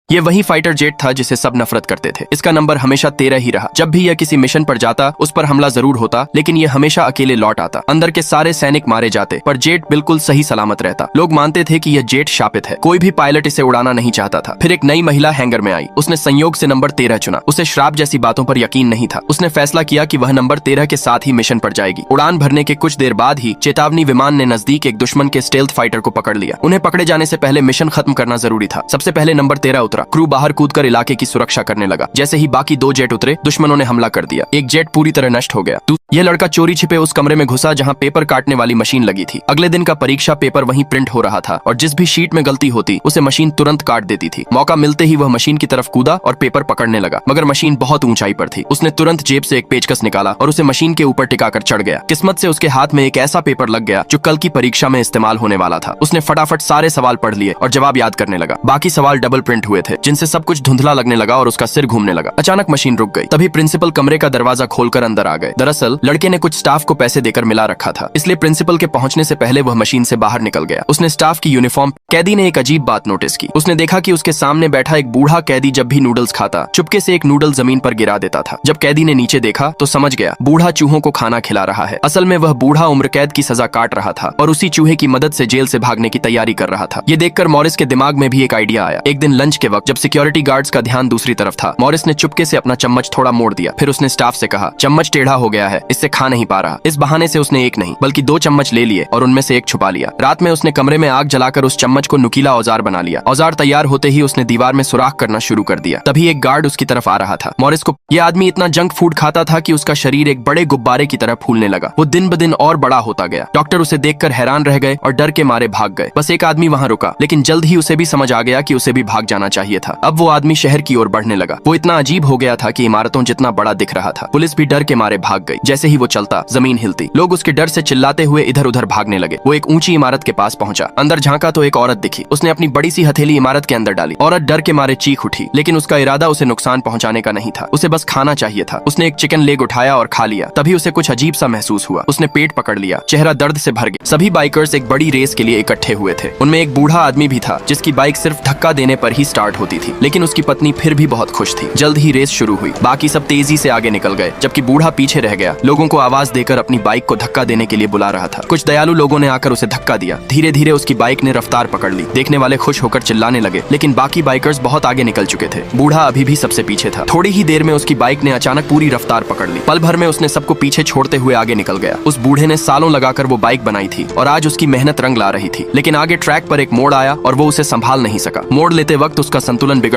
ये वही fighter jet था जिसे सब नफरत करते थे। इसका नंबर हमेशा 13 ही रहा। जब भी यह किसी मिशन पर जाता उस पर हमला जरूर होता, लेकिन ये हमेशा अकेले लौट आता। अंदर के सारे सैनिक मारे जाते पर जेट बिल्कुल सही सलामत रहता। लोग मानते थे कि यह जेट शापित है, कोई भी पायलट इसे उड़ाना नहीं चाहता था। फिर एक नई महिला हैंगर में आई। उसने संयोग से नंबर 13 चुना। उसे श्राप जैसी बातों पर यकीन नहीं था। उसने फैसला किया कि वह नंबर 13 के साथ ही मिशन पर जाएगी। उड़ान भरने के कुछ देर बाद ही चेतावनी विमान ने नजदीक एक दुश्मन के स्टेल्थ फाइटर को पकड़ लिया। उन्हें पकड़े जाने से पहले मिशन खत्म करना जरूरी था। सबसे पहले नंबर 13 उतरा। क्रू बाहर कूदकर इलाके की सुरक्षा करने लगा। जैसे ही बाकी 2 जेट उतरे, दुश्मनों ने हमला कर दिया। एक जेट पूरी तरह नष्ट हो गया। यह लड़का चोरी छिपे उस कमरे में घुसा जहां पेपर काटने वाली मशीन लगी थी। अगले दिन का परीक्षा पेपर वहीं प्रिंट हो रहा था और जिस भी शीट में गलती होती उसे मशीन तुरंत काट देती थी। मौका मिलते ही वह मशीन की तरफ कूदा और पेपर पकड़ने लगा, मगर मशीन बहुत ऊंचाई पर थी। उसने तुरंत जेब से एक पेचकस निकाला और उसे मशीन के ऊपर टिकाकर चढ़ गया। किस्मत से उसके हाथ में एक ऐसा पेपर लग गया जो कल की परीक्षा में इस्तेमाल होने वाला था। उसने फटाफट सारे सवाल पढ़ लिए और जवाब याद करने लगा। बाकी सवाल डबल प्रिंट हुए थे, जिनसे सब कुछ धुंधला लगने लगा और उसका सिर घूमने लगा। अचानक मशीन रुक गई। तभी प्रिंसिपल कमरे का दरवाजा खोलकर अंदर आ गए। दरअसल लड़के ने कुछ स्टाफ को पैसे देकर मिला रखा था, इसलिए प्रिंसिपल के पहुंचने से पहले वह मशीन से बाहर निकल गया। उसने स्टाफ की यूनिफॉर्म। कैदी ने एक अजीब बात नोटिस की। उसने देखा कि उसके सामने बैठा एक बूढ़ा कैदी जब भी नूडल्स खाता, चुपके से एक नूडल जमीन पर गिरा देता था। जब कैदी ने नीचे देखा तो समझ गया बूढ़ा चूहों को खाना खिला रहा है। असल में वह बूढ़ा उम्र कैद की सजा काट रहा था और उसी चूहे की मदद से जेल से भागने की तैयारी कर रहा था। ये देखकर मॉरिस के दिमाग में भी एक आइडिया आया। एक दिन लंच के वक्त जब सिक्योरिटी गार्ड्स का ध्यान दूसरी तरफ था, मॉरिस ने चुपके से अपना चम्मच थोड़ा मोड़ दिया। फिर उसने स्टाफ से कहा, चम्मच टेढ़ा हो गया है, इससे खा नहीं पा रहा। इस बहाने से उसने एक नहीं बल्कि 2 चम्मच ले लिए और उनमें से एक छुपा लिया। रात में उसने कमरे में आग जलाकर उस चम्मच को नुकीला औजार बना लिया। औजार तैयार होते ही उसने दीवार में सुराख करना शुरू कर दिया। तभी एक गार्ड उसकी तरफ आ रहा था। मॉरिस को यह आदमी इतना जंक फूड खाता था कि उसका शरीर एक बड़े गुब्बारे की तरह फूलने लगा। वो दिन ब दिन और बड़ा होता गया। डॉक्टर उसे देखकर हैरान रह गए और डर के मारे भाग गए। बस एक आदमी वहां रुका, लेकिन जल्द ही उसे भी समझ आ गया कि उसे भी भाग जाना चाहिए था। अब वो आदमी शहर की ओर बढ़ने लगा। वो इतना अजीब हो गया था कि इमारतों जितना बड़ा दिख रहा था। पुलिस भी डर के मारे भाग गई। जैसे ही वो चलता, जमीन हिलती। लोग उसके डर से चिल्लाते हुए इधर उधर भागने लगे। वो एक ऊंची इमारत के पास पहुंचा। अंदर झांका तो एक औरत दिखी। उसने अपनी बड़ी सी हथेली इमारत के अंदर डाली। औरत डर के मारे चीख उठी, लेकिन उसका इरादा उसे नुकसान पहुंचाने का नहीं था। उसे बस खाना चाहिए था। उसने एक चिकन लेग उठाया और खा लिया। तभी उसे कुछ अजीब सा महसूस हुआ। उसने पेट पकड़ लिया। चेहरा दर्द से भर गया। सभी बाइकर्स एक बड़ी रेस के लिए इकट्ठे हुए थे। उनमें एक बूढ़ा आदमी भी था जिसकी बाइक सिर्फ धक्का देने पर ही स्टार्ट होती थी, लेकिन उसकी पत्नी फिर भी बहुत खुश थी। जल्द ही रेस शुरू हुई। बाकी सब तेजी से आगे निकल गए, जबकि बूढ़ा पीछे रह गया। लोगों को आवाज देकर अपनी बाइक को धक्का देने के लिए बुला रहा था। कुछ दयालु लोगों ने आकर उसे धक्का दिया। धीरे धीरे उसकी बाइक ने रफ्तार पकड़ ली। देखने वाले खुश होकर चिल्लाने लगे, लेकिन बाकी बाइकर्स बहुत आगे निकल चुके थे। बूढ़ा अभी भी सबसे पीछे था। थोड़ी ही देर में उसकी बाइक ने अचानक पूरी रफ्तार पकड़ ली। पल भर में उसने सबको पीछे छोड़ते हुए आगे निकल गया। उस बूढ़े ने सालों लगाकर वो बाइक बनाई थी और आज उसकी मेहनत रंग ला रही थी। लेकिन आगे ट्रैक पर एक मोड़ आया और वो उसे संभाल नहीं सका। मोड़ लेते वक्त उसका संतुलन बिगड़